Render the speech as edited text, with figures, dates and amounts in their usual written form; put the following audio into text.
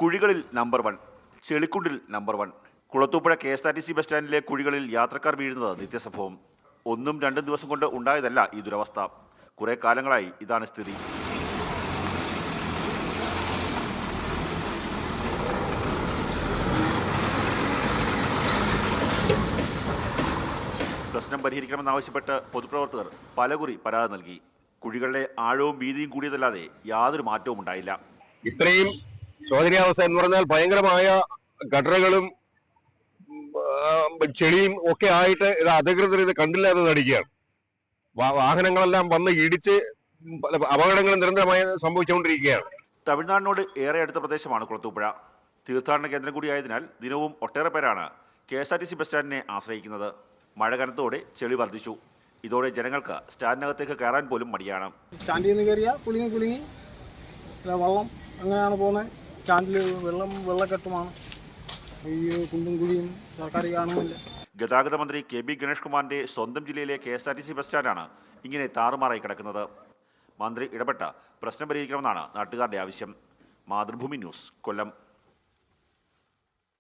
കുഴികളിൽ number 1, ചെളിക്കുണ്ടിൽ number 1. Kulathupuzha KSRTC bus സ്റ്റാൻഡിലെ കുഴികളിൽ യാത്രക്കാർ വീഴുന്നത് നിത്യസംഭവം. 1-2 ദിവസം കൊണ്ട് ഉണ്ടായതല്ല ഈ ദുരവസ്ഥ. കുറേ കാലങ്ങളായി ഇതാണ് സ്ഥിതി. പ്രശ്നം പരിഹരിക്കണമെന്നാവശ്യപ്പെട്ട് പൊതുപ്രവർത്തകർ പലകുറി പരാതി നൽകി. കുഴികളുടെ ആഴവും വീതിയും കൂടിയതല്ലാതെ യാതൊരു മാറ്റവും ഉണ്ടായില്ല. ഇത്രയും ശോചനീയാവസ്ഥ എന്ന് പറഞ്ഞാൽ ഭയങ്കരമായ ഗട്ടറുകളും ചെളിയും ഒക്കെ ആയിട്ട് ഇത് അധികൃതർ ഇത് കണ്ടില്ല എന്ന് നടിക്കുകയാണ്. വാഹനങ്ങളെല്ലാം വന്ന് ഇടിച്ച് അപകടങ്ങൾ നിരന്തരമായി സംഭവിച്ചുകൊണ്ടിരിക്കുകയാണ്. തമിഴ്നാടിനോട് ഏറെ അടുത്ത പ്രദേശമാണ് കുളത്തൂപ്പുഴ. തീർത്ഥാടന കേന്ദ്രം കൂടിയായതിനാൽ ദിനവും ഒട്ടേറെ പേരാണ് KSRTC ബസ് സ്റ്റാൻഡിനെ ആശ്രയിക്കുന്നത്. മഴ കനത്തോടെ ചെളി വർദ്ധിച്ചു. ഇതോടെ ജനങ്ങൾക്ക് സ്റ്റാൻഡിനകത്തേക്ക് കയറാൻ പോലും മടിയാണ്. സ്റ്റാൻഡിൽ നിന്ന് കയറിയാൽ കുലുങ്ങി വെള്ളം അങ്ങനെയാണ് പോകുന്നത്. സ്റ്റാൻഡിൽ വെള്ളക്കെട്ടുമാണ്. ഈ കുണ്ടും കുഴിയും സർക്കാർ കാണുന്നില്ല. ഗതാഗത മന്ത്രി KB ഗണേഷ് കുമാറിന്റെ സ്വന്തം ജില്ലയിലെ KSRTC ബസ് സ്റ്റാൻഡാണ് ഇങ്ങനെ താറുമാറായി കിടക്കുന്നത്. മന്ത്രി ഇടപെട്ട പ്രശ്നം പരിഹരിക്കണമെന്നാണ് നാട്ടുകാരുടെ ആവശ്യം. മാതൃഭൂമി ന്യൂസ്, കൊല്ലം.